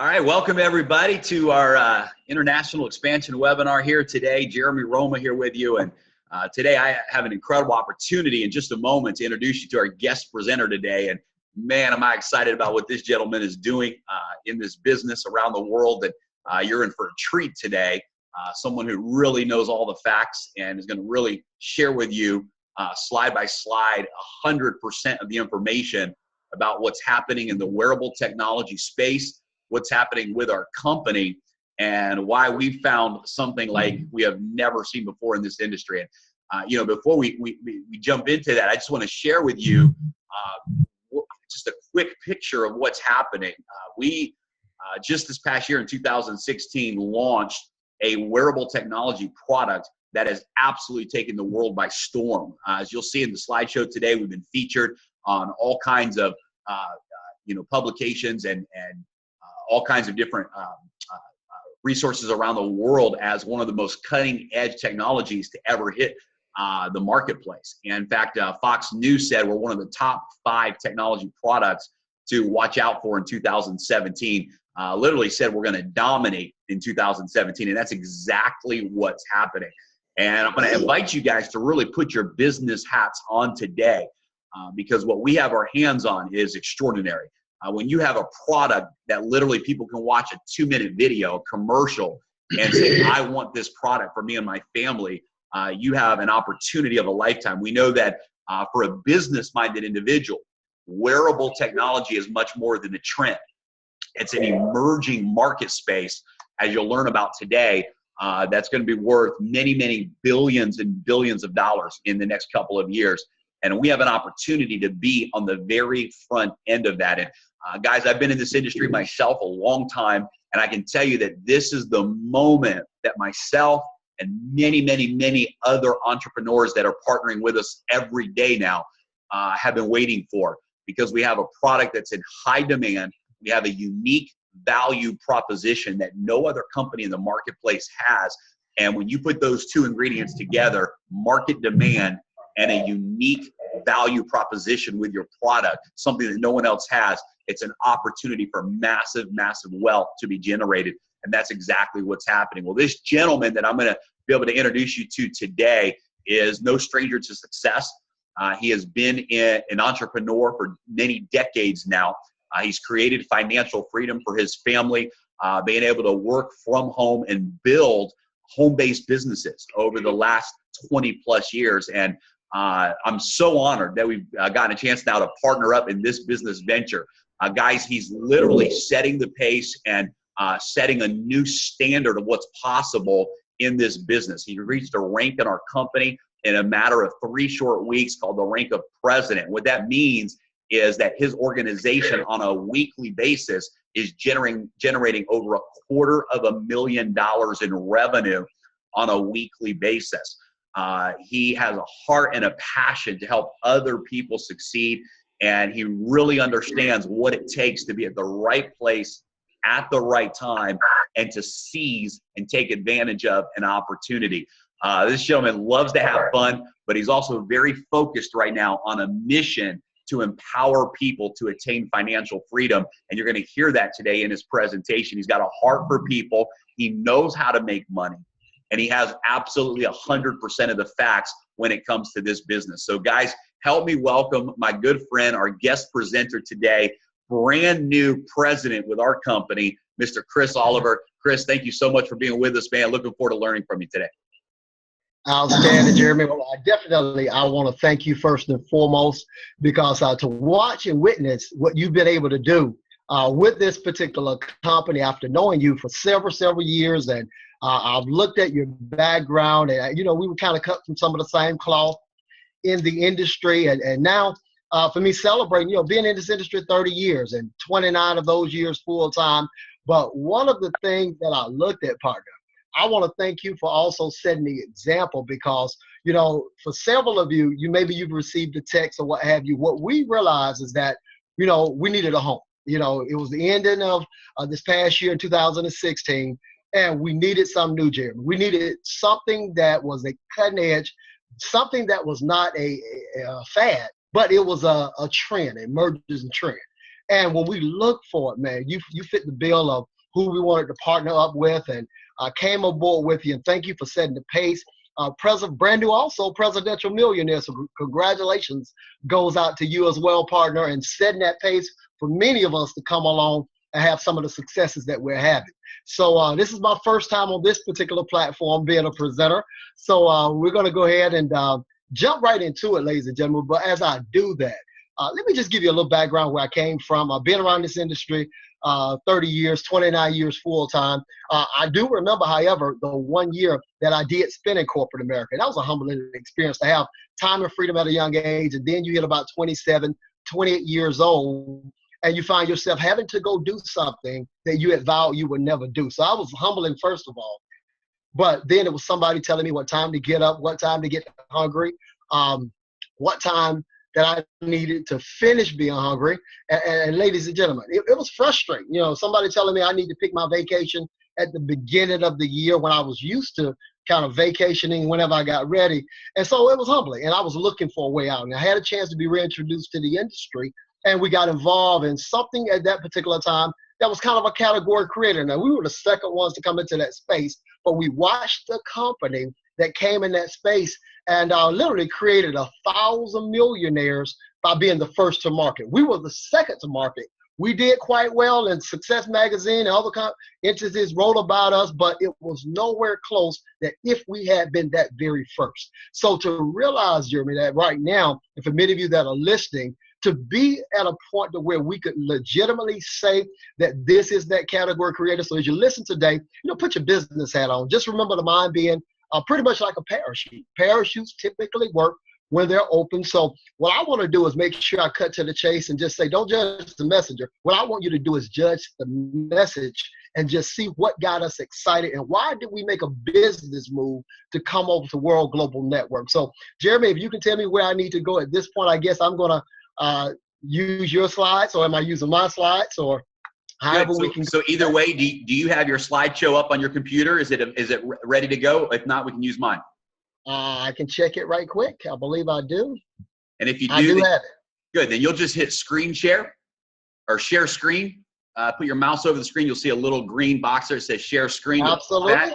All right, welcome everybody to our international expansion webinar here today. Jeremy Roma here with you, and today I have an incredible opportunity in just a moment to introduce you to our guest presenter today. And man, am I excited about what this gentleman is doing in this business around the world. That you're in for a treat today. Someone who really knows all the facts and is going to really share with you slide by slide 100% of the information about what's happening in the wearable technology space, what's happening with our company, and why we found something like we have never seen before in this industry. And before we jump into that, I just want to share with you just a quick picture of what's happening. We just this past year in 2016 launched a wearable technology product that has absolutely taken the world by storm. As you'll see in the slideshow today, we've been featured on all kinds of publications and all kinds of different resources around the world as one of the most cutting edge technologies to ever hit the marketplace. And in fact, Fox News said we're one of the top 5 technology products to watch out for in 2017. Literally said we're going to dominate in 2017, and that's exactly what's happening. And I'm going to invite you guys to really put your business hats on today because what we have our hands on is extraordinary. When you have a product that literally people can watch a 2-minute video, a commercial, and say, I want this product for me and my family, you have an opportunity of a lifetime. We know that for a business-minded individual, wearable technology is much more than a trend. It's an emerging market space, as you'll learn about today, that's going to be worth many, many billions and billions of dollars in the next couple of years. And we have an opportunity to be on the very front end of that. And guys, I've been in this industry myself a long time, and I can tell you that this is the moment that myself and many, many, many other entrepreneurs that are partnering with us every day now have been waiting for, because we have a product that's in high demand. We have a unique value proposition that no other company in the marketplace has. And when you put those two ingredients together, market demand and a unique value proposition with your product, something that no one else has, it's an opportunity for massive, massive wealth to be generated. And that's exactly what's happening. Well, this gentleman that I'm going to be able to introduce you to today is no stranger to success. He has been an entrepreneur for many decades now. He's created financial freedom for his family, being able to work from home and build home-based businesses over the last 20 plus years. And I'm so honored that we've gotten a chance now to partner up in this business venture. Guys, he's literally setting the pace and setting a new standard of what's possible in this business. He reached a rank in our company in a matter of 3 short weeks called the rank of president. What that means is that his organization on a weekly basis is generating over $250,000 in revenue on a weekly basis. He has a heart and a passion to help other people succeed, and he really understands what it takes to be at the right place at the right time and to seize and take advantage of an opportunity. This gentleman loves to have fun, but he's also very focused right now on a mission to empower people to attain financial freedom. And you're going to hear that today in his presentation. He's got a heart for people. He knows how to make money. And he has absolutely 100% of the facts when it comes to this business. So guys, help me welcome my good friend, our guest presenter today, brand new president with our company, Mr. Chris Oliver. Chris, thank you so much for being with us, man. Looking forward to learning from you today. Outstanding, Jeremy. Well, I want to thank you first and foremost, because to watch and witness what you've been able to do with this particular company after knowing you for several years, and I've looked at your background, and we were kind of cut from some of the same cloth in the industry, and now for me celebrating, being in this industry 30 years and 29 of those years full time. But one of the things that I looked at, partner, I want to thank you for also setting the example, because, for several of you, maybe you've received a text or what have you. What we realized is that, we needed a home. It was the ending of this past year in 2016, and we needed something new, Jeremy. We needed something that was a cutting edge, something that was not a fad, but it was a trend, a emerging trend. And when we looked for it, man, you fit the bill of who we wanted to partner up with, and came aboard with you. And thank you for setting the pace. Brand new also presidential millionaire. So congratulations goes out to you as well, partner, and setting that pace for many of us to come along and have some of the successes that we're having. So this is my first time on this particular platform being a presenter. So we're going to go ahead and jump right into it, ladies and gentlemen. But as I do that, let me just give you a little background where I came from. I've been around this industry 30 years, 29 years full time. I do remember, however, the 1 year that I did spend in corporate America. That was a humbling experience to have time and freedom at a young age. And then you hit about 27, 28 years old, and you find yourself having to go do something that you had vowed you would never do. So I was humbling, first of all. But then it was somebody telling me what time to get up, what time to get hungry, what time that I needed to finish being hungry. And ladies and gentlemen, it was frustrating. You know, somebody telling me I need to pick my vacation at the beginning of the year when I was used to kind of vacationing whenever I got ready. And so it was humbling, and I was looking for a way out. And I had a chance to be reintroduced to the industry, and we got involved in something at that particular time that was kind of a category creator. Now, we were the second ones to come into that space, but we watched the company that came in that space and literally created 1,000 millionaires by being the first to market. We were the second to market. We did quite well, and Success Magazine and other entities wrote about us, but it was nowhere close that if we had been that very first. So to realize, Jeremy, that right now, and for many of you that are listening, to be at a point to where we could legitimately say that this is that category creator. So as you listen today, put your business hat on. Just remember the mind being pretty much like a parachute. Parachutes typically work when they're open. So what I want to do is make sure I cut to the chase and just say, don't judge the messenger. What I want you to do is judge the message and just see what got us excited and why did we make a business move to come over to World Global Network. So Jeremy, if you can tell me where I need to go at this point, I guess I'm going to use your slides, or am I using my slides, or however we can. So either way, do you have your slideshow up on your computer? Is it ready to go? If not, we can use mine. I can check it right quick. I believe I do. And if you do, I do have it. Good. Then you'll just hit screen share or share screen. Put your mouse over the screen. You'll see a little green box there that says share screen. Absolutely.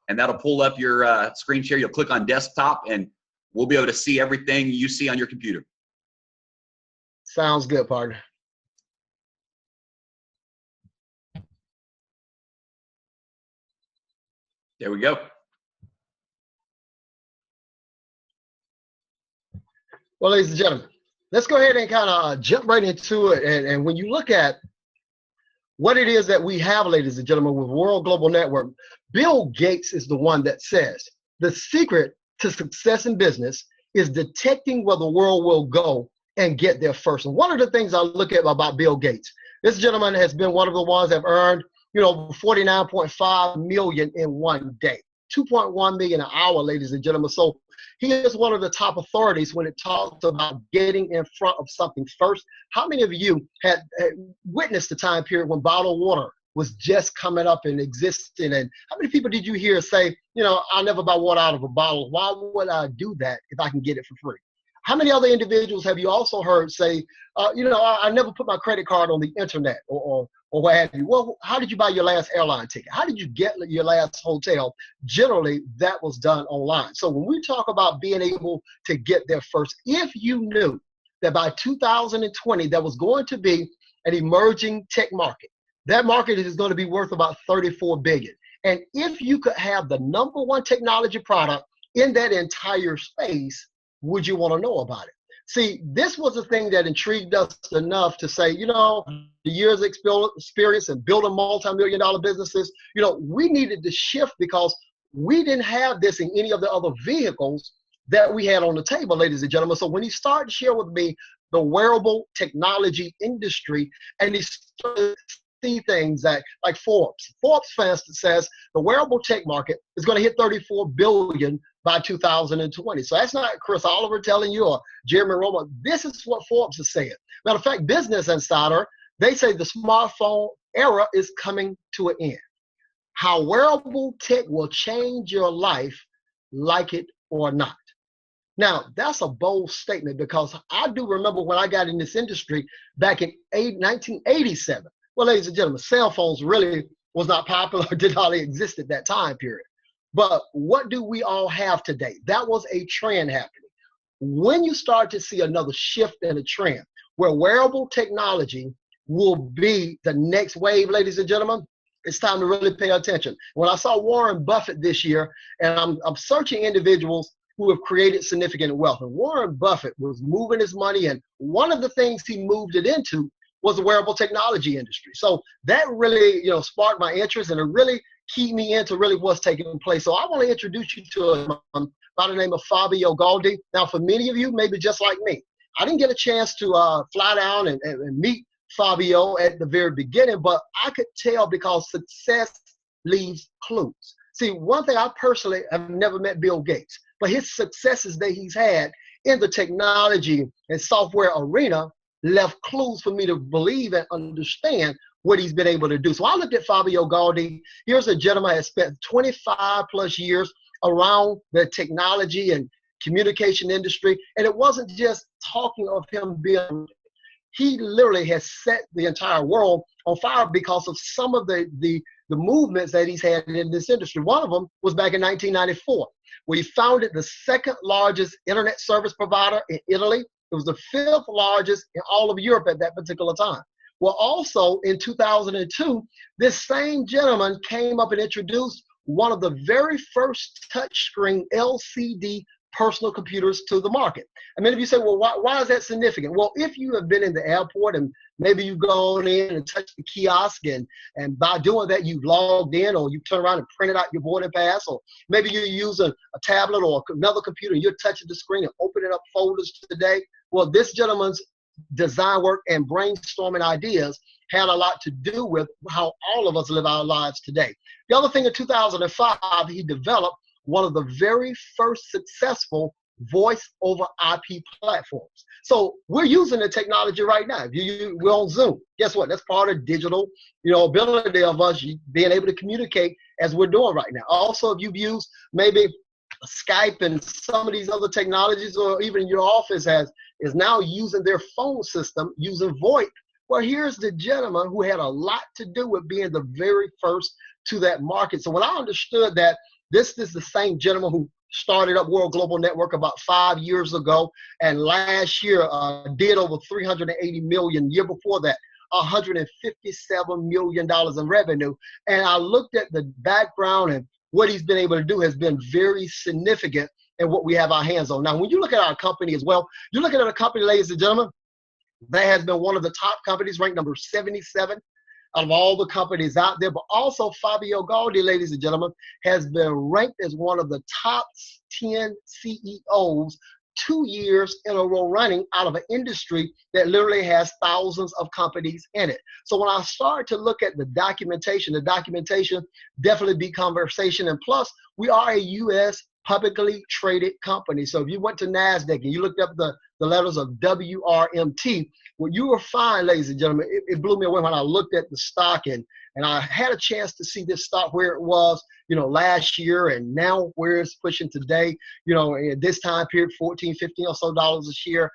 And that'll pull up your screen share. You'll click on desktop, and we'll be able to see everything you see on your computer. Sounds good, partner. There we go. Well, ladies and gentlemen, let's go ahead and kind of jump right into it. And when you look at what it is that we have, ladies and gentlemen, with World Global Network, Bill Gates is the one that says the secret to success in business is detecting where the world will go and get there first. And one of the things I look at about Bill Gates, this gentleman has been one of the ones that have earned, 49.5 million in one day, 2.1 million an hour, ladies and gentlemen. So he is one of the top authorities when it talks about getting in front of something first. How many of you had witnessed the time period when bottled water was just coming up and existing? And how many people did you hear say, I'll never buy water out of a bottle. Why would I do that if I can get it for free? How many other individuals have you also heard say, I never put my credit card on the internet or what have you? Well, how did you buy your last airline ticket? How did you get your last hotel? Generally, that was done online. So when we talk about being able to get there first, if you knew that by 2020 there was going to be an emerging tech market, that market is going to be worth about $34 billion. And if you could have the number one technology product in that entire space, would you want to know about it? See, this was the thing that intrigued us enough to say, the years of experience in building multi-million-dollar businesses, we needed to shift because we didn't have this in any of the other vehicles that we had on the table, ladies and gentlemen. So when he started to share with me the wearable technology industry, and he started to see things that, like Forbes, for instance, says the wearable tech market is going to hit $34 billion by 2020. So that's not Chris Oliver telling you or Jeremy Roma. This is what Forbes is saying. Matter of fact, Business Insider, they say the smartphone era is coming to an end. How wearable tech will change your life, like it or not. Now, that's a bold statement because I do remember when I got in this industry back in 1987. Well, ladies and gentlemen, cell phones really was not popular or did not exist at that time period. But what do we all have today? That was a trend happening. When you start to see another shift in a trend where wearable technology will be the next wave, ladies and gentlemen, it's time to really pay attention. When I saw Warren Buffett this year, and I'm searching individuals who have created significant wealth, and Warren Buffett was moving his money, and one of the things he moved it into was the wearable technology industry. So that really, sparked my interest, and it really keyed me into really what's taking place. So I want to introduce you to a by the name of Fabio Galdi. Now, for many of you, maybe just like me, I didn't get a chance to fly down and meet Fabio at the very beginning, but I could tell because success leaves clues. See, one thing, I personally have never met Bill Gates, but his successes that he's had in the technology and software arena left clues for me to believe and understand what he's been able to do. So I looked at Fabio Galdi. Here's a gentleman that has spent 25 plus years around the technology and communication industry. And it wasn't just talking of him being, he literally has set the entire world on fire because of some of the movements that he's had in this industry. One of them was back in 1994, where he founded the second largest internet service provider in Italy. It was the fifth largest in all of Europe at that particular time. Well, also in 2002, this same gentleman came up and introduced one of the very first touchscreen LCD personal computers to the market. And many of you say, well, why is that significant? Well, if you have been in the airport and maybe you've gone in and touched the kiosk, and by doing that, you've logged in, or you turn around and printed out your boarding pass, or maybe you use a tablet or another computer and you're touching the screen and opening up folders today. Well, this gentleman's design work and brainstorming ideas had a lot to do with how all of us live our lives today. The other thing, in 2005, he developed one of the very first successful voice over IP platforms. So we're using the technology right now. We're on Zoom. Guess what? That's part of digital, ability of us being able to communicate as we're doing right now. Also, if you've used maybe Skype and some of these other technologies, or even your office is now using their phone system using VoIP. Well, here's the gentleman who had a lot to do with being the very first to that market. So when I understood that this is the same gentleman who started up World Global Network about 5 years ago, and last year did over 380 million. Year before that, $157 million in revenue. And I looked at the background, and what he's been able to do has been very significant in what we have our hands on. Now, when you look at our company as well, you're looking at a company, ladies and gentlemen, that has been one of the top companies, ranked number 77 out of all the companies out there. But also Fabio Galdi, ladies and gentlemen, has been ranked as one of the top 10 CEOs 2 years in a row running out of an industry that literally has thousands of companies in it. So when I started to look at the documentation definitely be conversation. And plus, we are a U.S. publicly traded company. So if you went to NASDAQ and you looked up the letters of WRMT, what you will find, ladies and gentlemen, it blew me away when I looked at the stock, and I had a chance to see this stock where it was, last year, and now where it's pushing today, in this time period, 14, 15 or so dollars a share.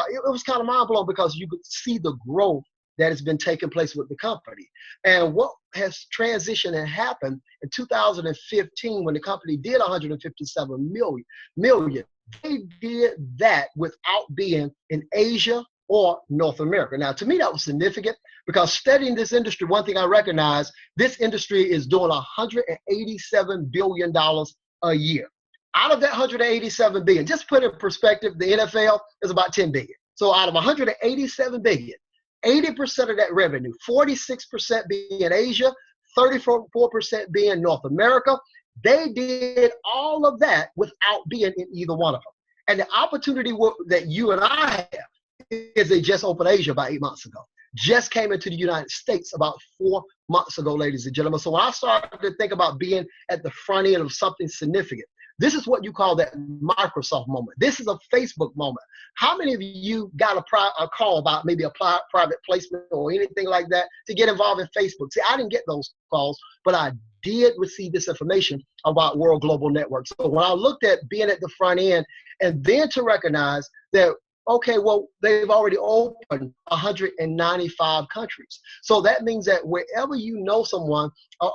It was kind of mind blowing because you could see the growth that has been taking place with the company. And what has transitioned and happened in 2015 when the company did 157 million, they did that without being in Asia or North America. Now, to me, that was significant because studying this industry, one thing I recognize, this industry is doing $187 billion a year. Out of that $187 billion, just put in perspective, the NFL is about $10 billion. So out of $187 billion, 80% of that revenue, 46% being Asia, 34% being North America, they did all of that without being in either one of them. And the opportunity that you and I have is they just opened Asia about 8 months ago. Just came into the United States about 4 months ago, ladies and gentlemen. So when I started to think about being at the front end of something significant, this is what you call that Microsoft moment. This is a Facebook moment. How many of you got a call about maybe a private placement or anything like that to get involved in Facebook? See, I didn't get those calls, but I did receive this information about World Global Network. So when I looked at being at the front end and then to recognize that, okay, well, they've already opened 195 countries. So that means that wherever you know someone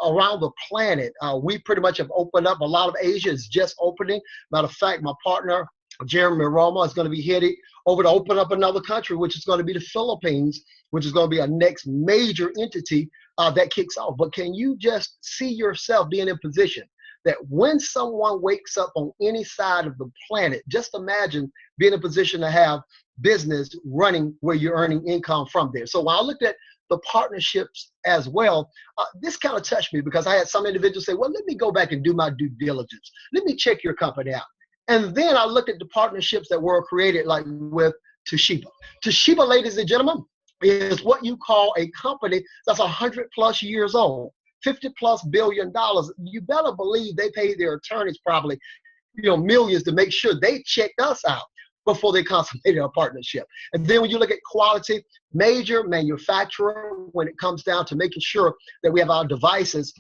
around the planet, we pretty much have opened up. A lot of Asia is just opening. Matter of fact, my partner, Jeremy Roma, is going to be headed over to open up another country, which is going to be the Philippines, which is going to be our next major entity that kicks off. But can you just see yourself being in position that when someone wakes up on any side of the planet, just imagine being in a position to have business running where you're earning income from there. So when I looked at the partnerships as well, this kind of touched me because I had some individuals say, well, let me go back and do my due diligence. Let me check your company out. And then I looked at the partnerships that were created, like with Toshiba. Toshiba, ladies and gentlemen, is what you call a company that's 100+ years old, $50+ billion. You better believe they paid their attorneys probably, millions to make sure they checked us out before they consummated a partnership. And then when you look at quality, major manufacturer when it comes down to making sure that we have our devices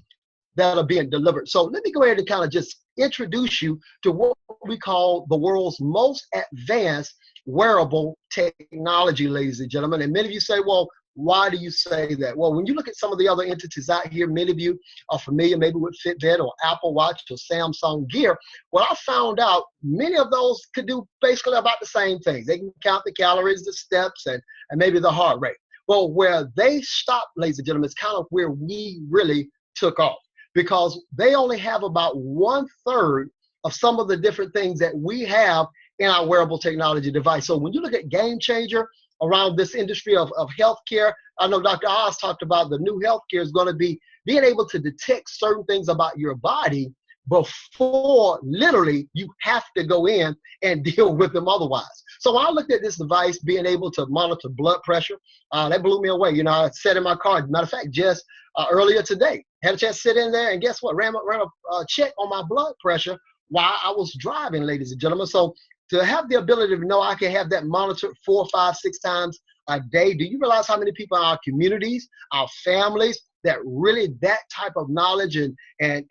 that are being delivered. So let me go ahead and kind of just introduce you to what we call the world's most advanced wearable technology, ladies and gentlemen. And many of you say, well, why do you say that? Well, when you look at some of the other entities out here, many of you are familiar maybe with Fitbit or Apple Watch or Samsung Gear. Well, I found out many of those could do basically about the same things. They can count the calories, the steps, and maybe the heart rate. Well, where they stopped, ladies and gentlemen, is kind of where we really took off, because they only have about 1/3 of some of the different things that we have in our wearable technology device. So when you look at game changer around this industry of healthcare, I know Dr. Oz talked about the new healthcare is going to be being able to detect certain things about your body before literally you have to go in and deal with them otherwise. So when I looked at this device being able to monitor blood pressure, that blew me away. I sat in my car, matter of fact, just earlier today, had a chance to sit in there and guess what? Ran a check on my blood pressure while I was driving, ladies and gentlemen. So to have the ability to know I can have that monitored 4, 5, 6 times a day, do you realize how many people in our communities, our families, that really that type of knowledge and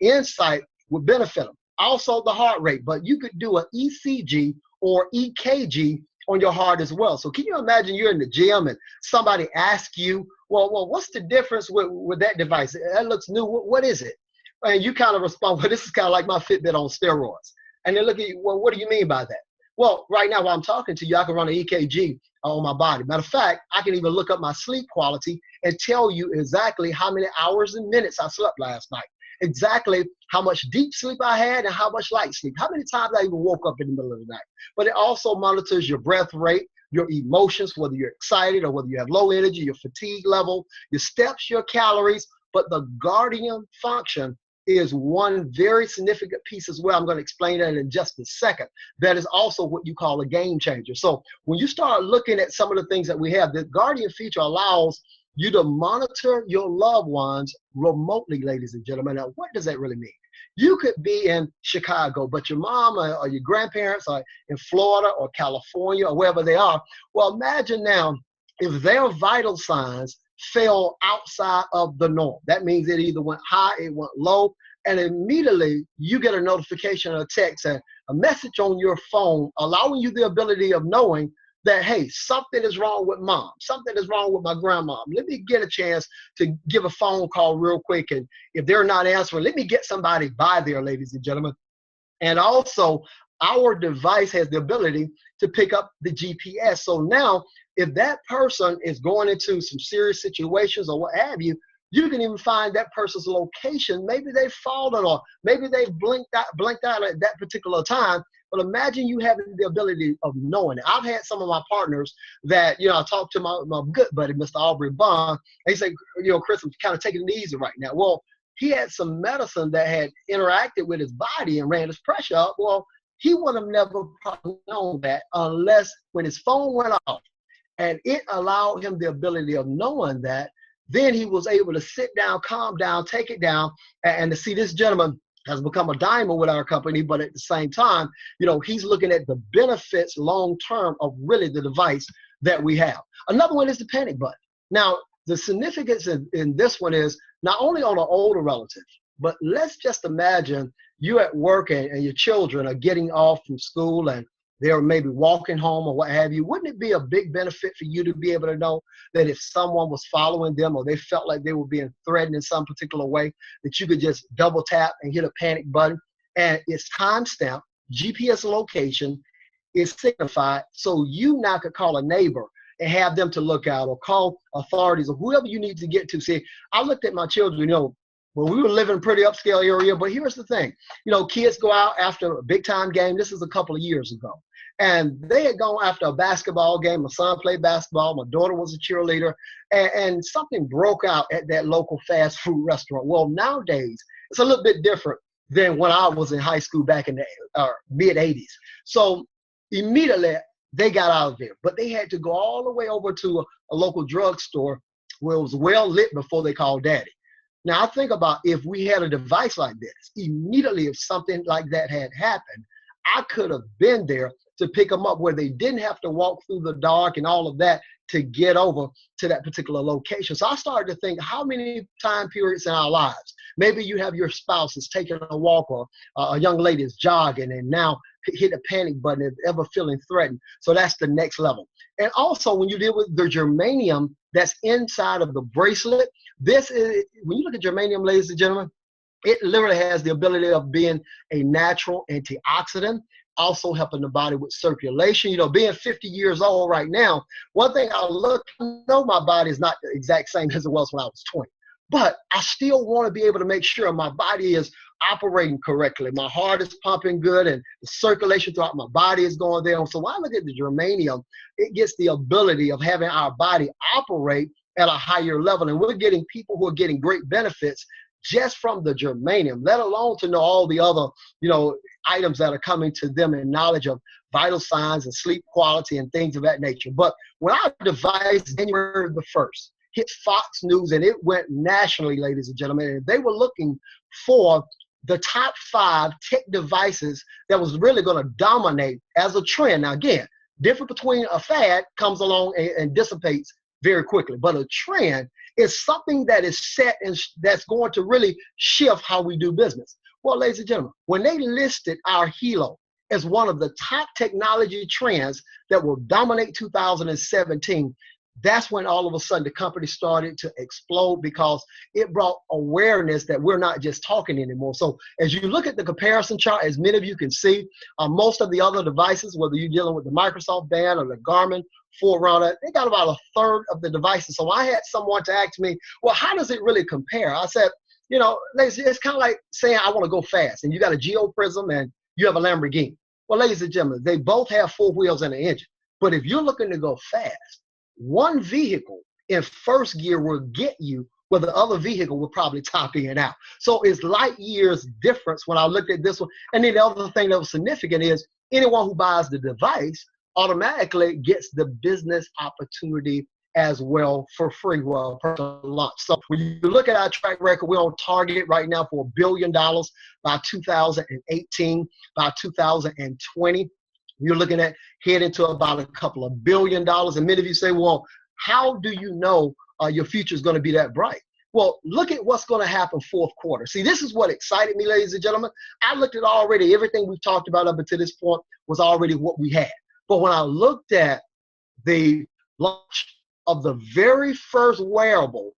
insight would benefit them? Also the heart rate, but you could do an ECG or EKG on your heart as well. So can you imagine you're in the gym and somebody asks you, well, what's the difference with that device? That looks new. What is it? And you kind of respond, well, this is kind of like my Fitbit on steroids. And they look at you, well, what do you mean by that? Well, right now while I'm talking to you, I can run an EKG on my body. Matter of fact, I can even look up my sleep quality and tell you exactly how many hours and minutes I slept last night, exactly how much deep sleep I had and how much light sleep, how many times I even woke up in the middle of the night. But it also monitors your breath rate, your emotions, whether you're excited or whether you have low energy, your fatigue level, your steps, your calories. But the guardian function is one very significant piece as well. I'm going to explain that in just a second. That is also what you call a game changer. So when you start looking at some of the things that we have, the guardian feature allows you to monitor your loved ones remotely, ladies and gentlemen. Now, what does that really mean? You could be in Chicago, but your mom or your grandparents are in Florida or California or wherever they are. Well, imagine now if their vital signs fell outside of the norm. That means it either went high, it went low, and immediately you get a notification or a text and a message on your phone allowing you the ability of knowing that, hey, something is wrong with mom, something is wrong with my grandmom. Let me get a chance to give a phone call real quick, and if they're not answering, let me get somebody by there, ladies and gentlemen. And also, our device has the ability to pick up the GPS. So now, if that person is going into some serious situations or what have you, you can even find that person's location. Maybe they've fallen or maybe they've blinked out at that particular time. But imagine you having the ability of knowing it. I've had some of my partners that, I talked to my good buddy, Mr. Aubrey Bond, and he said, Chris, I'm kind of taking it easy right now. Well, he had some medicine that had interacted with his body and ran his pressure up. Well, he would have never probably known that unless when his phone went off and it allowed him the ability of knowing that, then he was able to sit down, calm down, take it down, and to see this gentleman has become a diamond with our company, but at the same time, he's looking at the benefits long-term of really the device that we have. Another one is the panic button. Now, the significance in this one is not only on an older relative, But let's just imagine you at work and your children are getting off from school and they're maybe walking home or what have you. Wouldn't it be a big benefit for you to be able to know that if someone was following them or they felt like they were being threatened in some particular way, that you could just double tap and hit a panic button and it's timestamped, GPS location is signified, so you now could call a neighbor and have them to look out or call authorities or whoever you need to get to. See, I looked at my children, when we were living in a pretty upscale area, but here's the thing, kids go out after a big time game. This is a couple of years ago. And they had gone after a basketball game. My son played basketball. My daughter was a cheerleader. And something broke out at that local fast food restaurant. Well, nowadays, it's a little bit different than when I was in high school back in the mid-'80s. So immediately, they got out of there. But they had to go all the way over to a local drugstore where it was well lit before they called daddy. Now, I think about if we had a device like this, immediately if something like that had happened, I could have been there to pick them up where they didn't have to walk through the dark and all of that to get over to that particular location. So I started to think, how many time periods in our lives, maybe you have your spouse is taking a walk or a young lady is jogging and now hit a panic button if ever feeling threatened. So that's the next level. And also when you deal with the germanium that's inside of the bracelet, this is, when you look at germanium, ladies and gentlemen, it literally has the ability of being a natural antioxidant, also helping the body with circulation. Being 50 years old right now, one thing I know my body is not the exact same as it was when I was 20, but I still want to be able to make sure my body is operating correctly. My heart is pumping good and the circulation throughout my body is going there. So when I look at the germanium, it gets the ability of having our body operate at a higher level. And we're getting people who are getting great benefits just from the germanium, let alone to know all the other, items that are coming to them in knowledge of vital signs and sleep quality and things of that nature. But when our device, January the 1st, hit Fox News and it went nationally, ladies and gentlemen, and they were looking for the top 5 tech devices that was really going to dominate as a trend. Now, again, different between a fad comes along and dissipates very quickly, but a trend is something that is set and that's going to really shift how we do business. Well, ladies and gentlemen, when they listed our Helo as one of the top technology trends that will dominate 2017, that's when all of a sudden the company started to explode because it brought awareness that we're not just talking anymore. So as you look at the comparison chart, as many of you can see, most of the other devices, whether you're dealing with the Microsoft Band or the Garmin Forerunner, they got about a third of the devices. So I had someone to ask me, well, how does it really compare? I said, it's kind of like saying I want to go fast and you got a Geo Prism and you have a Lamborghini. Well, ladies and gentlemen, they both have 4 wheels and an engine. But if you're looking to go fast, one vehicle in first gear will get you where the other vehicle will probably top in out. So it's light years difference when I looked at this one. And then the other thing that was significant is anyone who buys the device automatically gets the business opportunity as well for free, personal launch. So when you look at our track record, we're on target right now for $1 billion by 2018, by 2020. You're looking at heading to about a couple of $1 billion. And many of you say, well, how do you know your future is going to be that bright? Well, look at what's going to happen fourth quarter. See, this is what excited me, ladies and gentlemen. I looked at already everything we've talked about up until this point was already what we had. But when I looked at the launch of the very first wearable,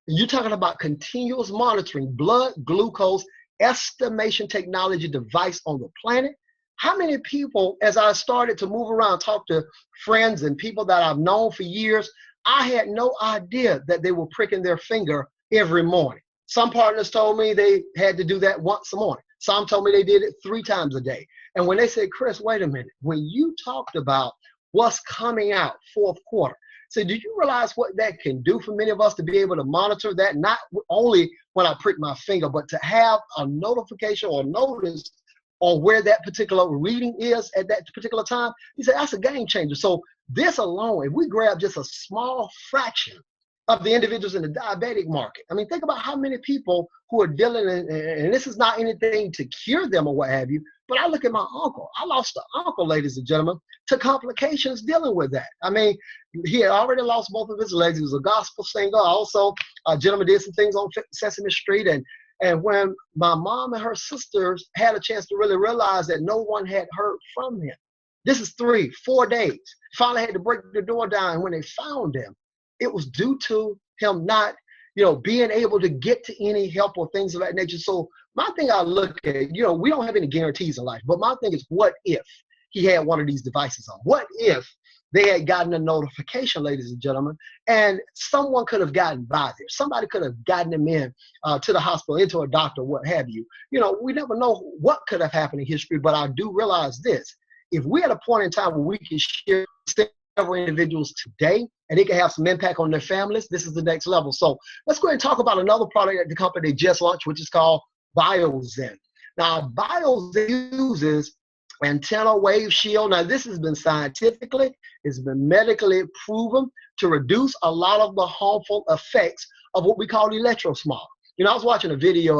you're talking about continuous monitoring, blood glucose estimation technology device on the planet. How many people, as I started to move around, talk to friends and people that I've known for years, I had no idea that they were pricking their finger every morning. Some partners told me they had to do that once a morning. Some told me they did it 3 times a day. And when they said, Chris, wait a minute, when you talked about what's coming out fourth quarter, so do you realize what that can do for many of us to be able to monitor that, not only when I prick my finger, but to have a notification or notice on where that particular reading is at that particular time? He said, that's a game changer. So this alone, if we grab just a small fraction of the individuals in the diabetic market, I mean, think about how many people who are dealing, and this is not anything to cure them or what have you, but I look at my uncle. I lost an uncle, ladies and gentlemen, to complications dealing with that. I mean, he had already lost both of his legs. He was a gospel singer. Also, a gentleman did some things on Sesame Street, and And when my mom and her sisters had a chance to really realize that no one had heard from him, this is 3-4 days. Finally had to break the door down. And when they found him, it was due to him not, being able to get to any help or things of that nature. So my thing I look at, we don't have any guarantees in life, but my thing is, what if he had one of these devices on? What if they had gotten a notification, ladies and gentlemen, and someone could have gotten by there? Somebody could have gotten him in to the hospital, into a doctor, what have you. We never know what could have happened in history, but I do realize this. If we're at a point in time where we can share several individuals today and it can have some impact on their families, this is the next level. So let's go ahead and talk about another product that the company just launched, which is called BioZen. Now, BioZen uses antenna wave shield. Now, this has been scientifically, it's been medically proven to reduce a lot of the harmful effects of what we call electrosmog. I was watching a video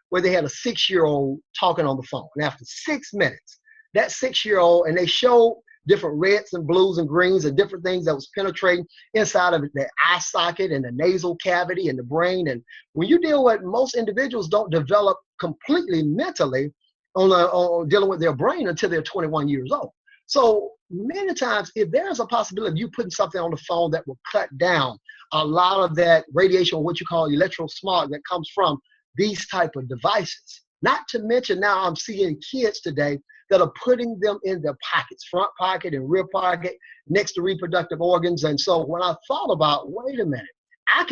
where they had a 6-year-old talking on the phone. And after 6 minutes, that 6-year-old, and they showed different reds and blues and greens and different things that was penetrating inside of the eye socket and the nasal cavity and the brain. And when you deal with, most individuals don't develop completely mentally on dealing with their brain until they're 21 years old. So many times, if there's a possibility of you putting something on the phone that will cut down a lot of that radiation, or what you call electrosmog, that comes from these type of devices. Not to mention, now I'm seeing kids today that are putting them in their pockets, front pocket and rear pocket, next to reproductive organs. And so when I thought about, wait a minute, I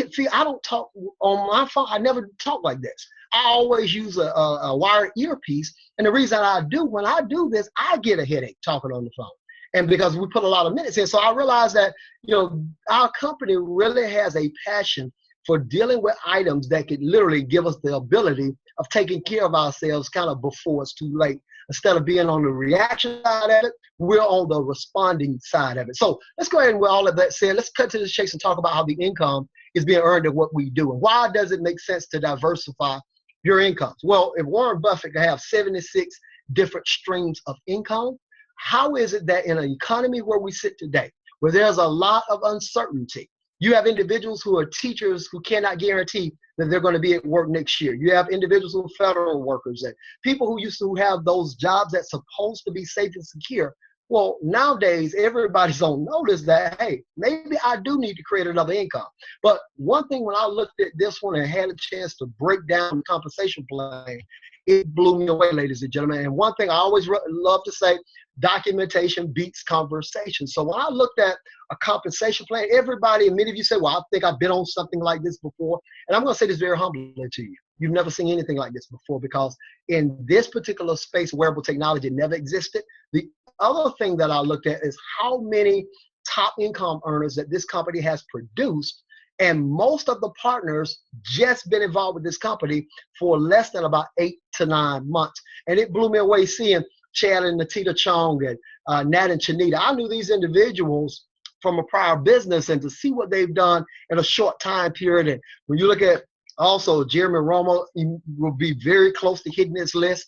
don't talk on my phone. I never talk like this. I always use a wired earpiece. And the reason when I do this, I get a headache talking on the phone. And because we put a lot of minutes in. So I realized that, our company really has a passion for dealing with items that could literally give us the ability of taking care of ourselves kind of before it's too late. Instead of being on the reaction side of it, we're on the responding side of it. So let's go ahead and, with all of that said, let's cut to the chase and talk about how the income is being earned at what we do. And why does it make sense to diversify your incomes? Well, if Warren Buffett can have 76 different streams of income, how is it that in an economy where we sit today, where there's a lot of uncertainty, you have individuals who are teachers who cannot guarantee that they're going to be at work next year. You have individuals who are federal workers and people who used to have those jobs that's supposed to be safe and secure. Well, nowadays, everybody's on notice that, hey, maybe I do need to create another income. But one thing, when I looked at this one and had a chance to break down the compensation plan, it blew me away, ladies and gentlemen. And one thing I always love to say, documentation beats conversation. So when I looked at a compensation plan, everybody, and many of you say, well, I think I've been on something like this before. And I'm going to say this very humbly to you. You've never seen anything like this before, because in this particular space, wearable technology never existed. The other thing that I looked at is how many top income earners that this company has produced. And most of the partners just been involved with this company for less than about 8 to 9 months. And it blew me away seeing Chad and Natita Chong and Nat and Chanita. I knew these individuals from a prior business, and to see what they've done in a short time period. And when you look at also Jeremy Roma, will be very close to hitting this list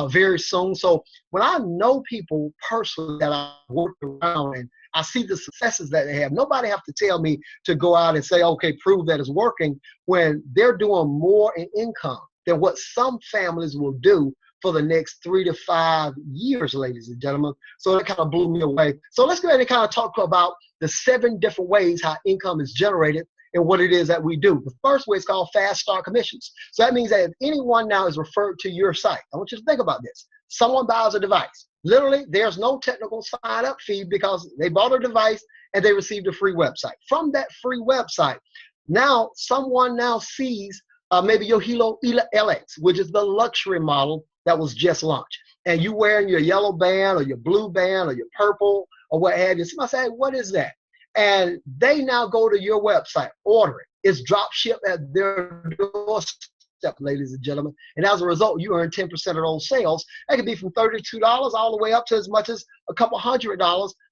very soon. So when I know people personally that I worked around and I see the successes that they have, nobody have to tell me to go out and say, okay, prove that it's working, when they're doing more in income than what some families will do for the next 3 to 5 years, ladies and gentlemen. So that kind of blew me away. So let's go ahead and kind of talk about the 7 different ways how income is generated and what it is that we do. The first way is called fast start commissions. So that means that if anyone now is referred to your site, I want you to think about this. Someone buys a device. Literally, there's no technical sign-up fee because they bought a device and they received a free website. From that free website, now someone now sees maybe your Helo LX, which is the luxury model that was just launched. And you wearing your yellow band or your blue band or your purple or what have you. Somebody say, hey, what is that? And they now go to your website, order it. It's drop shipped at their doorstep, ladies and gentlemen. And as a result, you earn 10% of those sales. That could be from $32 all the way up to as much as a couple $100.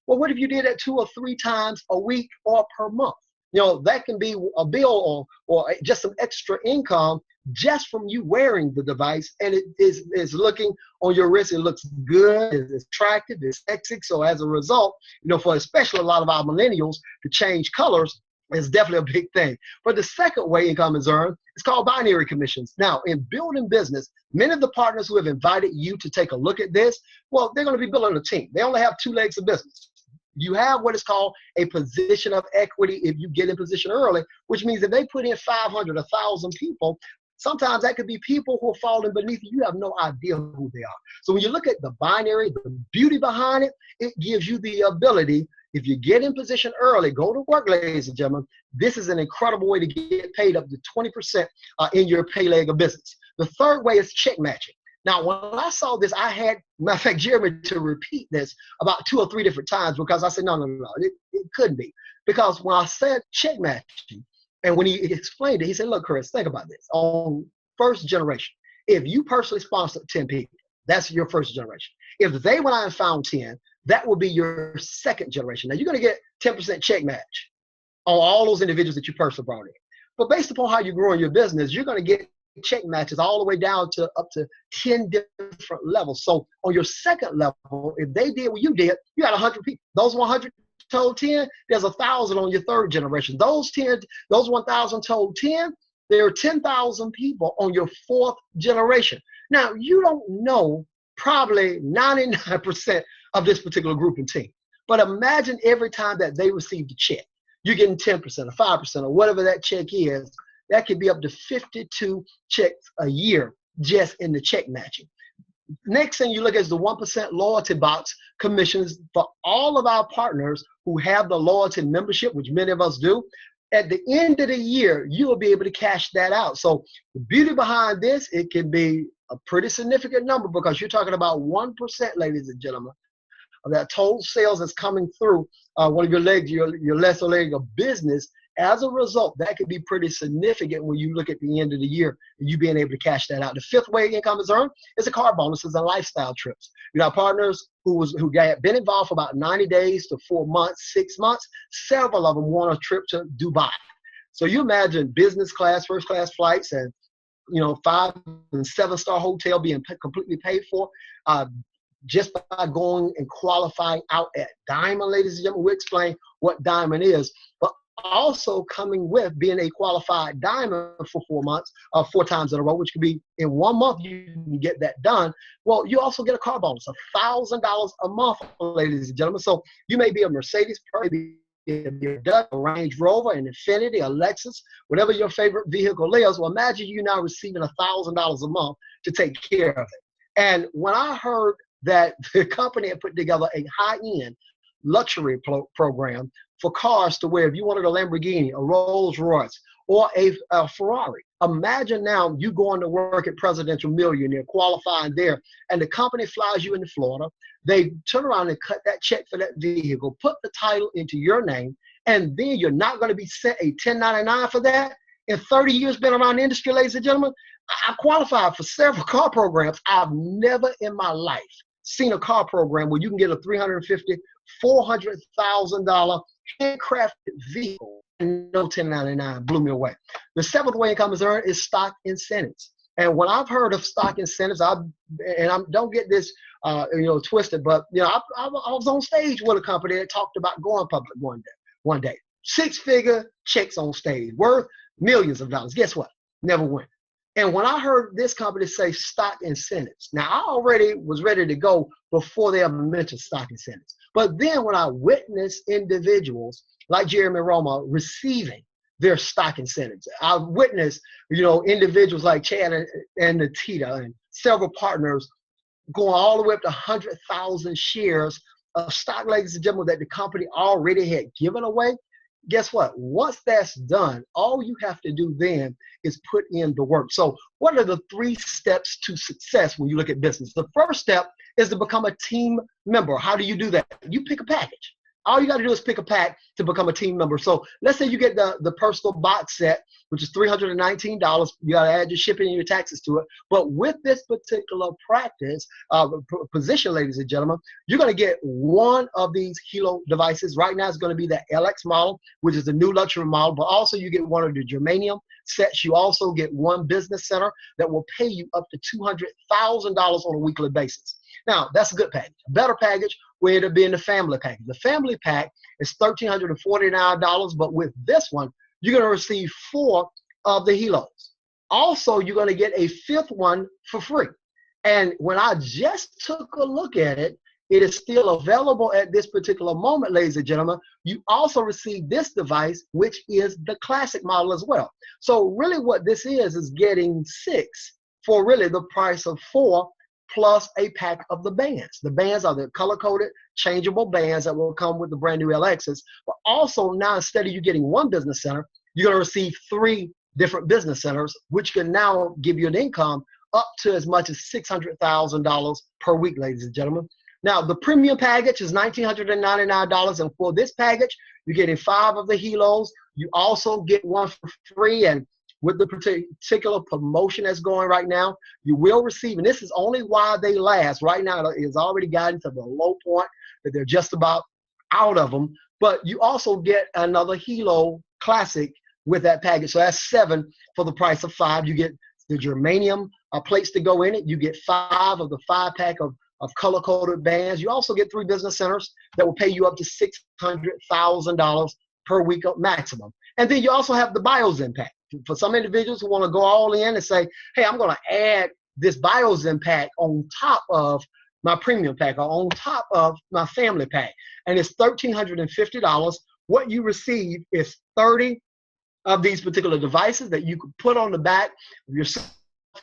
Well, what if you did that 2 or 3 times a week or per month? That can be a bill or just some extra income just from you wearing the device, and it is looking on your wrist. It looks good, it's attractive, it's sexy. So as a result, for especially a lot of our millennials, to change colors It's definitely a big thing. But the second way income is earned is called binary commissions. Now, in building business, many of the partners who have invited you to take a look at this, well, they're going to be building a team. They only have two legs of business. You have what is called a position of equity if you get in position early, which means if they put in 500, 1,000 people, sometimes that could be people who are falling beneath you. You have no idea who they are. So when you look at the binary, the beauty behind it, it gives you the ability, if you get in position early, go to work, ladies and gentlemen. This is an incredible way to get paid up to 20% in your pay leg of business. The third way is check matching. Now, when I saw this, I had, matter of fact, Jeremy to repeat this about 2 or 3 different times because I said, no, it couldn't be. Because when I said check matching, and when he explained it, he said, look, Chris, think about this. On first generation, if you personally sponsored 10 people, that's your first generation. If they went out and found 10, that will be your second generation. Now, you're going to get 10% check match on all those individuals that you personally brought in. But based upon how you grow in your business, you're going to get check matches all the way down to up to 10 different levels. So on your second level, if they did what you did, you had 100 people. Those 100 told 10, there's 1,000 on your third generation. Those 1,000 told 10, there are 10,000 people on your fourth generation. Now, you don't know probably 99% of this particular group and team. But imagine every time that they received a check, you're getting 10% or 5% or whatever that check is. That could be up to 52 checks a year just in the check matching. Next thing you look at is the 1% loyalty box commissions for all of our partners who have the loyalty membership, which many of us do. At the end of the year, you will be able to cash that out. So the beauty behind this, it can be a pretty significant number because you're talking about 1%, ladies and gentlemen, of that total sales that's coming through one of your legs, your lesser leg of business. As a result, that could be pretty significant when you look at the end of the year and you being able to cash that out. The fifth way income is earned is the car bonuses and lifestyle trips. You know, partners who got been involved for about 90 days to 4 months, 6 months, several of them want a trip to Dubai. So you imagine business class, first class flights, and 5- and 7-star hotel being completely paid for. Just by going and qualifying out at Diamond, ladies and gentlemen. We'll explain what Diamond is, but also coming with being a qualified Diamond for 4 months, 4 times in a row, which could be in 1 month you can get that done. Well, you also get a car bonus, $1,000 a month, ladies and gentlemen. So you may be a Mercedes, maybe a Dutch, a Range Rover, an Infiniti, a Lexus, whatever your favorite vehicle is. Well, imagine you now receiving $1,000 a month to take care of it. And when I heard that the company had put together a high-end luxury program for cars to where if you wanted a Lamborghini, a Rolls Royce, or a Ferrari, imagine now you going to work at Presidential Millionaire, qualifying there, and the company flies you into Florida. They turn around and cut that check for that vehicle, put the title into your name, and then you're not going to be sent a 1099 for that. In 30 years been around the industry, ladies and gentlemen, I qualified for several car programs. I've never in my life seen a car program where you can get a $350,000, $400,000 handcrafted vehicle and no 1099. Blew me away. The seventh way income is earned is stock incentives. And when I've heard of stock incentives, don't get this twisted, but I was on stage with a company that talked about going public one day. 6-figure checks on stage worth millions of dollars. Guess what? Never went. And when I heard this company say stock incentives, now I already was ready to go before they ever mentioned stock incentives. But then when I witnessed individuals like Jeremy Roma receiving their stock incentives, I witnessed, individuals like Chad and Natita and several partners going all the way up to 100,000 shares of stock, ladies and gentlemen, that the company already had given away. Guess what? Once that's done, all you have to do then is put in the work. So what are the 3 steps to success when you look at business? The first step is to become a team member. How do you do that? You pick a package. All you got to do is pick a pack to become a team member. So let's say you get the personal box set, which is $319. You got to add your shipping and your taxes to it. But with this particular practice, position, ladies and gentlemen, you're going to get one of these Helo devices. Right now it's going to be the LX model, which is the new luxury model. But also you get one of the germanium sets. You also get one business center that will pay you up to $200,000 on a weekly basis. Now, that's a good package. A better package will end up being the family pack. The family pack is $1,349, but with this one, you're going to receive 4 of the Helos. Also, you're going to get a 5th one for free. And when I just took a look at it, it is still available at this particular moment, ladies and gentlemen. You also receive this device, which is the classic model as well. So really what this is getting 6 for really the price of 4 plus a pack of the bands. The bands are the color-coded, changeable bands that will come with the brand new LXs. But also now, instead of you getting 1 business center, you're going to receive 3 different business centers, which can now give you an income up to as much as $600,000 per week, ladies and gentlemen. Now, the premium package is $1,999, and for this package, you're getting 5 of the Helos. You also get 1 for free, and with the particular promotion that's going right now, you will receive, and this is only while they last. Right now, it's already gotten to the low point that they're just about out of them, but you also get another Helo Classic with that package. So that's 7 for the price of 5. You get the germanium plates to go in it. You get 5 of the 5-pack of color-coded bands. You also get 3 business centers that will pay you up to $600,000 per week maximum. And then you also have the BioZen pack. For some individuals who want to go all in and say, hey, I'm going to add this BioZen pack on top of my premium pack or on top of my family pack. And it's $1,350. What you receive is 30 of these particular devices that you could put on the back of your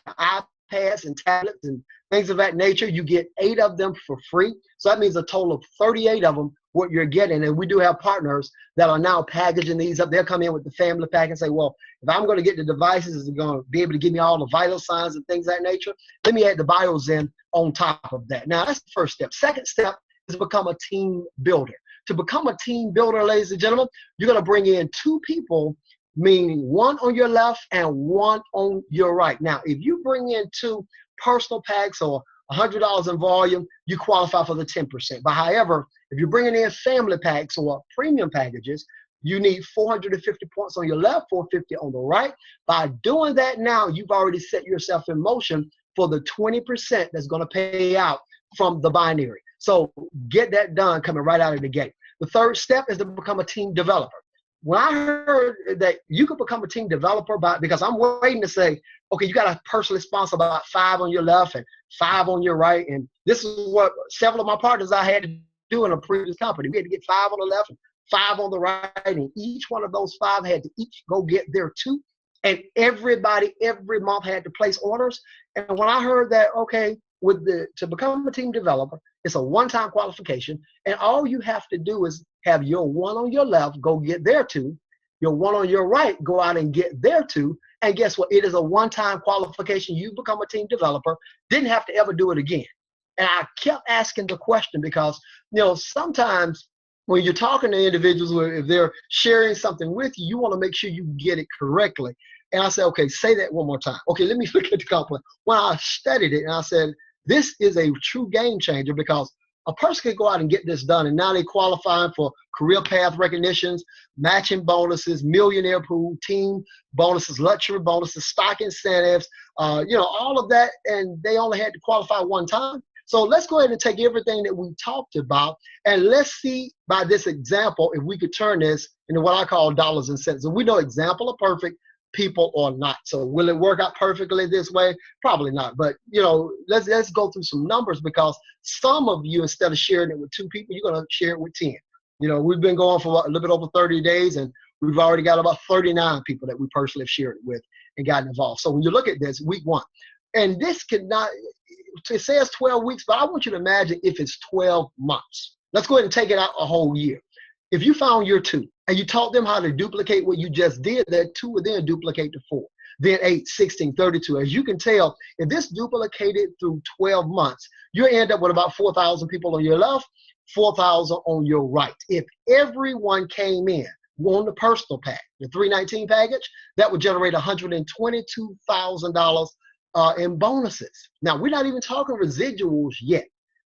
iPads and tablets and things of that nature. You get 8 of them for free. So that means a total of 38 of them, what you're getting. And we do have partners that are now packaging these up. They'll come in with the family pack and say, well, if I'm going to get the devices, is it going to be able to give me all the vital signs and things of that nature? Let me add the BioZen on top of that. Now, that's the first step. Second step is to become a team builder. To become a team builder, ladies and gentlemen, you're going to bring in 2 people, meaning 1 on your left and 1 on your right. Now, if you bring in 2 personal packs or $100 in volume, you qualify for the 10%. But however, if you're bringing in family packs or premium packages, you need 450 points on your left, 450 on the right. By doing that now, you've already set yourself in motion for the 20% that's going to pay out from the binary. So get that done coming right out of the gate. The third step is to become a team developer. When I heard that you could become a team developer because I'm waiting to say, okay, you got to personally sponsor about 5 on your left and 5 on your right. And this is what several of my partners I had to do in a previous company. We had to get 5 on the left and 5 on the right. And each one of those 5 had to each go get their 2. And everybody every month had to place orders. And when I heard that, okay, to become a team developer, it's a one-time qualification. And all you have to do is have your 1 on your left go get their 2, your 1 on your right go out and get their 2, and guess what? It is a one-time qualification. You become a team developer, didn't have to ever do it again. And I kept asking the question because, sometimes when you're talking to individuals, if they're sharing something with you, you want to make sure you get it correctly. And I said, okay, say that one more time. Okay, let me look at the compliment. When I studied it, and I said, this is a true game changer because a person can go out and get this done, and now they qualifying for career path recognitions, matching bonuses, millionaire pool, team bonuses, luxury bonuses, stock incentives, all of that, and they only had to qualify one time. So let's go ahead and take everything that we talked about, and let's see by this example if we could turn this into what I call dollars and cents. And we know example are perfect, people or not. So will it work out perfectly this way? Probably not. But let's go through some numbers because some of you, instead of sharing it with 2 people, you're going to share it with 10. We've been going for a little bit over 30 days, and we've already got about 39 people that we personally have shared it with and gotten involved. So when you look at this, week 1, and this it says 12 weeks, but I want you to imagine if it's 12 months. Let's go ahead and take it out a whole year. If you found your 2 and you taught them how to duplicate what you just did, that 2 would then duplicate to 4, then 8, 16, 32. As you can tell, if this duplicated through 12 months, you end up with about 4,000 people on your left, 4,000 on your right. If everyone came in on the personal pack, the 319 package, that would generate $122,000 in bonuses. Now, we're not even talking residuals yet,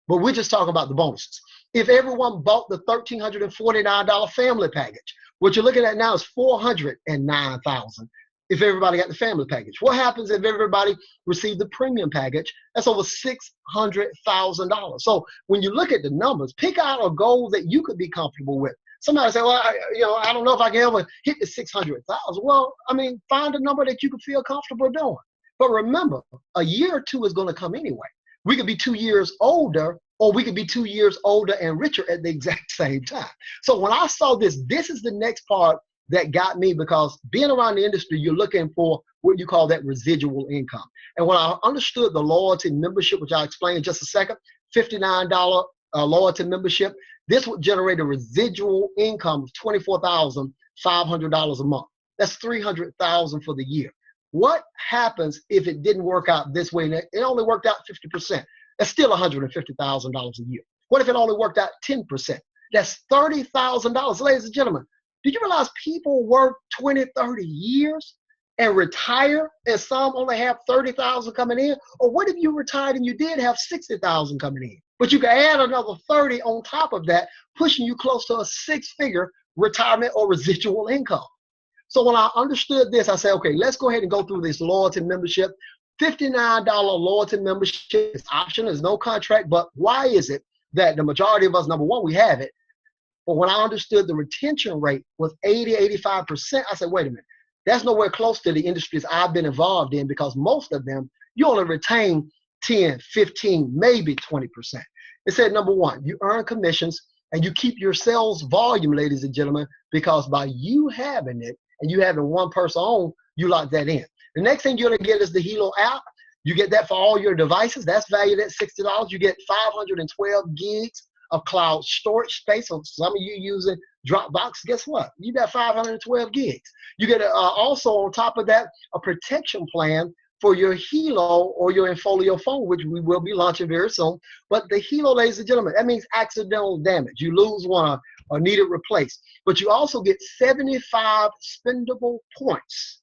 but we're just talking about the bonuses. If everyone bought the $1,349 family package, what you're looking at now is $409,000 if everybody got the family package? What happens if everybody received the premium package? That's over $600,000. So when you look at the numbers, pick out a goal that you could be comfortable with. Somebody say, well, I don't know if I can ever hit the 600,000. Well, I mean, find a number that you can feel comfortable doing. But remember, a year or two is going to come anyway. We could be 2 years older, or we could be 2 years older and richer at the exact same time. So when I saw this is the next part that got me, because being around the industry, you're looking for what you call that residual income. And when I understood the loyalty membership, which I'll explain in just a second, $59 loyalty membership, this would generate a residual income of $24,500 a month. That's $300,000 for the year. What happens if it didn't work out this way? And it only worked out 50%. That's still $150,000 a year. What if it only worked out 10%? That's $30,000. Ladies and gentlemen, did you realize people work 20, 30 years and retire, and some only have 30,000 coming in? Or what if you retired and you did have 60,000 coming in? But you can add another 30 on top of that, pushing you close to a six-figure retirement or residual income. So when I understood this, I said, okay, let's go ahead and go through this loyalty membership. $59 loyalty membership is optional, there's no contract, but why is it that the majority of us, number one, we have it, but when I understood the retention rate was 80, 85%, I said, wait a minute, that's nowhere close to the industries I've been involved in, because most of them, you only retain 10, 15, maybe 20%. It said, number one, you earn commissions and you keep your sales volume, ladies and gentlemen, because by you having it and you having one person on, you lock that in. The next thing you're going to get is the Helo app. You get that for all your devices. That's valued at $60. You get 512 gigs of cloud storage space. So some of you using Dropbox, guess what? You got 512 gigs. You get also on top of that a protection plan for your Helo or your Infolio phone, which we will be launching very soon. But the Helo, ladies and gentlemen, that means accidental damage. You lose one or need it replaced. But you also get 75 spendable points.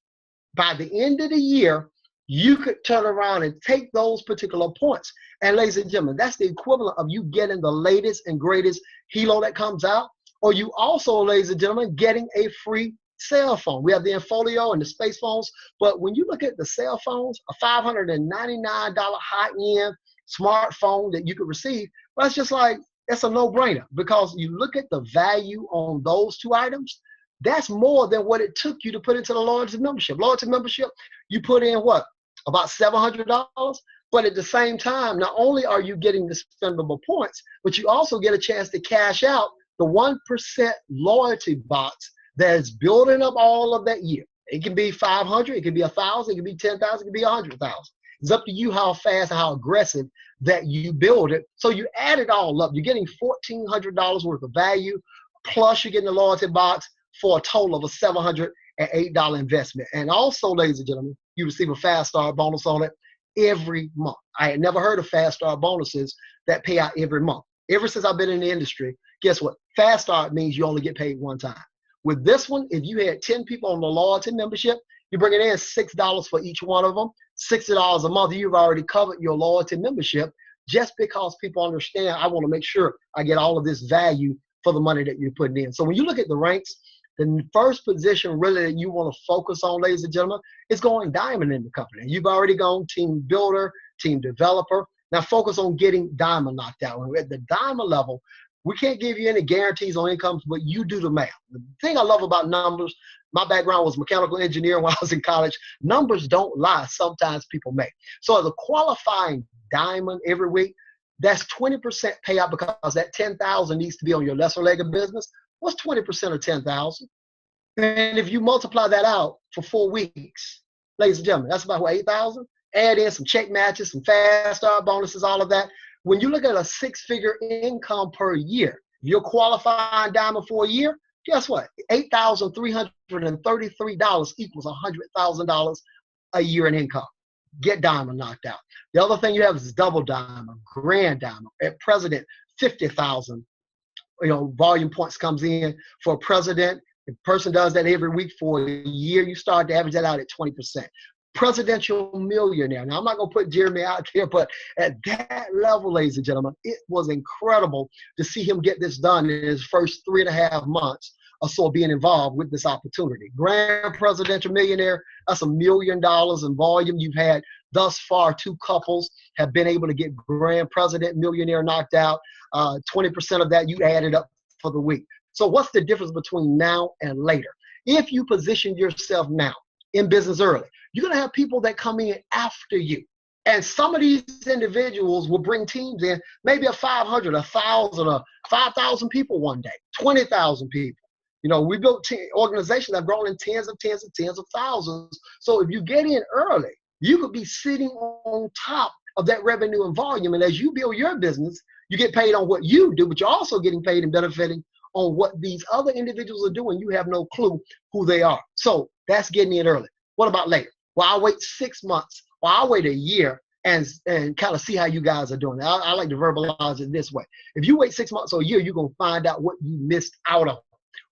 By the end of the year, you could turn around and take those particular points. And ladies and gentlemen, that's the equivalent of you getting the latest and greatest Helo that comes out, or you also, ladies and gentlemen, getting a free cell phone. We have the Infolio and the space phones, but when you look at the cell phones, a $599 high-end smartphone that you could receive, well, it's just like, it's a no-brainer, because you look at the value on those two items, that's more than what it took you to put into the loyalty membership. Loyalty membership, you put in what? About $700, but at the same time, not only are you getting the spendable points, but you also get a chance to cash out the 1% loyalty box that is building up all of that year. It can be 500, it can be 1,000, it can be 10,000, it can be 100,000. It's up to you how fast and how aggressive that you build it. So you add it all up. You're getting $1,400 worth of value, plus you're getting the loyalty box for a total of a $708 investment. And also, ladies and gentlemen, you receive a fast start bonus on it every month. I had never heard of fast start bonuses that pay out every month. Ever since I've been in the industry, guess what? Fast start means you only get paid one time. With this one, if you had 10 people on the loyalty membership, you're bringing in $6 for each one of them, $60 a month. You've already covered your loyalty membership, just because people understand, I want to make sure I get all of this value for the money that you're putting in. So when you look at the ranks, the first position really that you want to focus on, ladies and gentlemen, is going diamond in the company. You've already gone team builder, team developer. Now focus on getting diamond knocked out. When we're at the diamond level, we can't give you any guarantees on incomes, but you do the math. The thing I love about numbers, my background was mechanical engineer when I was in college. Numbers don't lie. Sometimes people may. So as a qualifying diamond every week, that's 20% payout, because that 10,000 needs to be on your lesser leg of business. What's 20% of 10,000? And if you multiply that out for 4 weeks, ladies and gentlemen, that's about what, 8,000? Add in some check matches, some fast start bonuses, all of that. When you look at a six-figure income per year, if you're qualifying diamond for a year, guess what? $8,333 equals $100,000 a year in income. Get diamond knocked out. The other thing you have is double diamond, grand diamond. At president, 50,000. Volume points comes in for a president. If a person does that every week for a year, you start to average that out at 20%. Presidential millionaire. Now, I'm not going to put Jeremy out there, but at that level, ladies and gentlemen, it was incredible to see him get this done in his first 3.5 months or so being involved with this opportunity. Grand Presidential Millionaire, that's $1 million in volume. You've had thus far 2 couples have been able to get Grand President Millionaire knocked out. 20% of that you added up for the week. So what's the difference between now and later? If you position yourself now in business early, you're going to have people that come in after you. And some of these individuals will bring teams in, maybe 500, 1,000, or 5,000 people one day, 20,000 people. You know, we built organizations that have grown in tens of thousands. So if you get in early, you could be sitting on top of that revenue and volume. And as you build your business, you get paid on what you do, but you're also getting paid and benefiting on what these other individuals are doing. You have no clue who they are. So that's getting in early. What about later? Well, I'll wait 6 months, or I'll wait a year and kind of see how you guys are doing. I like to verbalize it this way. If you wait 6 months or a year, you're going to find out what you missed out on.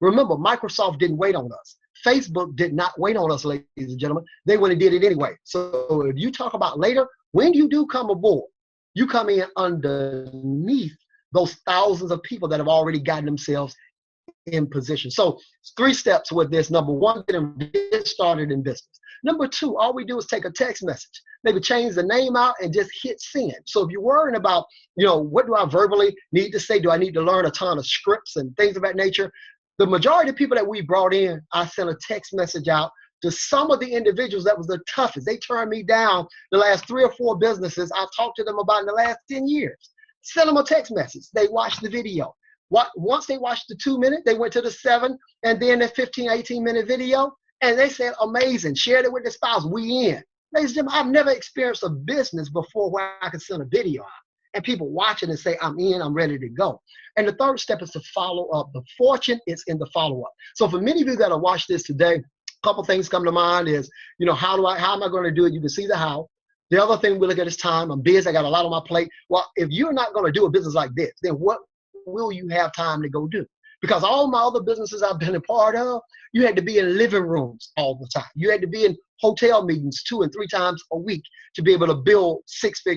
Remember, Microsoft didn't wait on us. Facebook did not wait on us, ladies and gentlemen. They went and did it anyway. So if you talk about later, when you do come aboard, you come in underneath those thousands of people that have already gotten themselves in position. So 3 steps with this. Number 1, get started in business. Number 2, all we do is take a text message, maybe change the name out and just hit send. So if you're worrying about, you know, what do I verbally need to say? Do I need to learn a ton of scripts and things of that nature? The majority of people that we brought in, I sent a text message out to some of the individuals that was the toughest. They turned me down the last 3 or 4 businesses I've talked to them about in the last 10 years. Send them a text message. They watched the video. Once they watched the 2 minute, they went to the 7 and then the 15, 18-minute video, and they said, amazing, shared it with their spouse, we in. Ladies and gentlemen, I've never experienced a business before where I can send a video out and people watch it and say, I'm in, I'm ready to go. And the 3rd step is to follow up. The fortune is in the follow-up. So for many of you that are watching this today, a couple things come to mind is, you know, how am I going to do it? You can see the how. The other thing we look at is time. I'm busy. I got a lot on my plate. Well, if you're not going to do a business like this, then what will you have time to go do? Because all my other businesses I've been a part of, you had to be in living rooms all the time. You had to be in hotel meetings 2 and 3 times a week to be able to build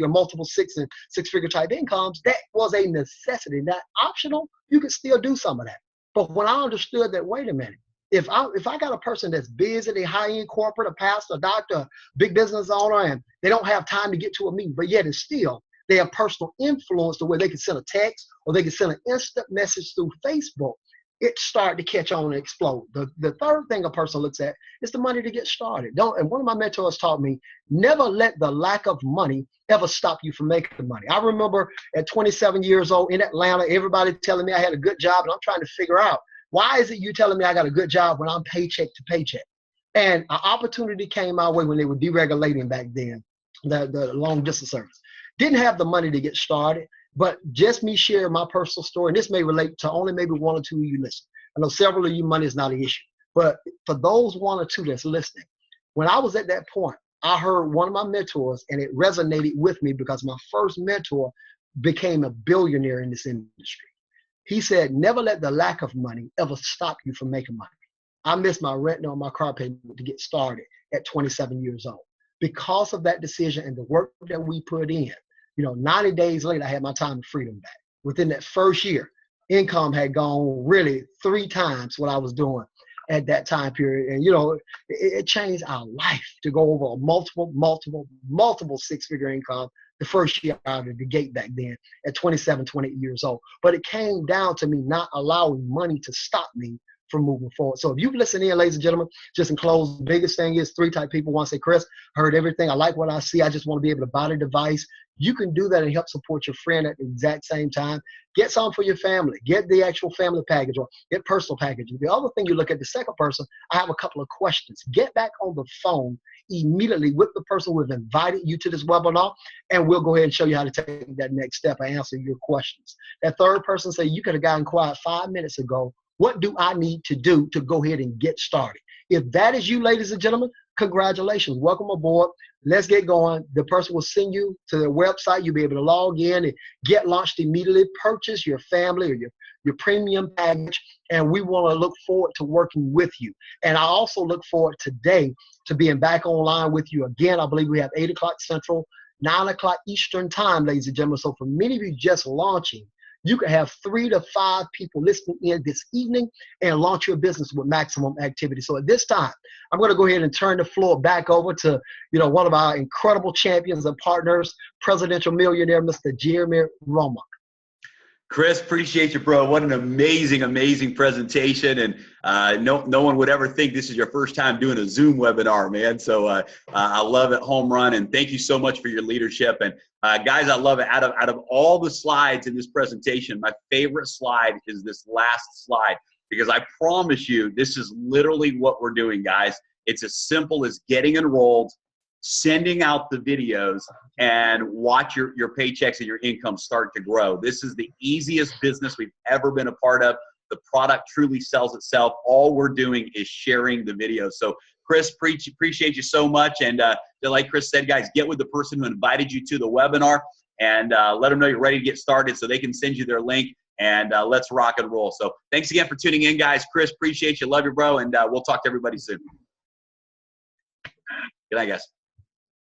multiple 6 and 6-figure type incomes. That was a necessity. Not optional. You could still do some of that. But when I understood that, wait a minute, if I got a person that's busy, they high-end corporate, a pastor, a doctor, a big business owner, and they don't have time to get to a meeting, but yet it's still they have personal influence to where they can send a text or they can send an instant message through Facebook, it started to catch on and explode. The 3rd thing a person looks at is the money to get started. And one of my mentors taught me, never let the lack of money ever stop you from making money. I remember at 27 years old in Atlanta, everybody telling me I had a good job, and I'm trying to figure out, why is it you telling me I got a good job when I'm paycheck to paycheck? And an opportunity came my way when they were deregulating back then, the long distance service. Didn't have the money to get started, but just me sharing my personal story, and this may relate to only maybe 1 or 2 of you listening. I know several of you, money is not an issue, but for those 1 or 2 that's listening, when I was at that point, I heard one of my mentors, and it resonated with me because my first mentor became a billionaire in this industry. He said, never let the lack of money ever stop you from making money. I missed my rent on my car payment to get started at 27 years old. Because of that decision and the work that we put in, 90 days later, I had my time of freedom back. Within that first year, income had gone really 3 times what I was doing at that time period. And, it changed our life to go over a multiple 6-figure income the first year out of the gate back then at 27, 28 years old. But it came down to me not allowing money to stop me from moving forward. So if you've listened in, ladies and gentlemen, just in close, the biggest thing is 3 type people want to say, Chris, heard everything. I like what I see. I just want to be able to buy the device. You can do that and help support your friend at the exact same time. Get something for your family. Get the actual family package or get personal package. The other thing you look at the second person, I have a couple of questions. Get back on the phone immediately with the person who has invited you to this webinar, and we'll go ahead and show you how to take that next step and answer your questions. That third person say, you could have gotten quiet 5 minutes ago. What do I need to do to go ahead and get started? If that is you, ladies and gentlemen, congratulations. Welcome aboard. Let's get going. The person will send you to their website. You'll be able to log in and get launched immediately. Purchase your family or your premium package, and we want to look forward to working with you. And I also look forward today to being back online with you again. I believe we have 8 o'clock Central, 9 o'clock Eastern time, ladies and gentlemen. So for many of you just launching, you can have 3 to 5 people listening in this evening and launch your business with maximum activity. So at this time, I'm going to go ahead and turn the floor back over to, one of our incredible champions and partners, presidential millionaire, Mr. Jeremy Roma. Chris, appreciate you, bro. What an amazing, amazing presentation. And no one would ever think this is your first time doing a Zoom webinar, man. So I love it. Home run. And thank you so much for your leadership. And guys, I love it. Out of all the slides in this presentation, my favorite slide is this last slide, because I promise you, this is literally what we're doing, guys. It's as simple as getting enrolled, sending out the videos, and watch your paychecks and your income start to grow. This is the easiest business we've ever been a part of. The product truly sells itself. All we're doing is sharing the videos. So Chris, appreciate you so much. And like Chris said, guys, get with the person who invited you to the webinar and let them know you're ready to get started so they can send you their link, and let's rock and roll. So thanks again for tuning in, guys. Chris, appreciate you. Love you, bro. And we'll talk to everybody soon. Good night, guys.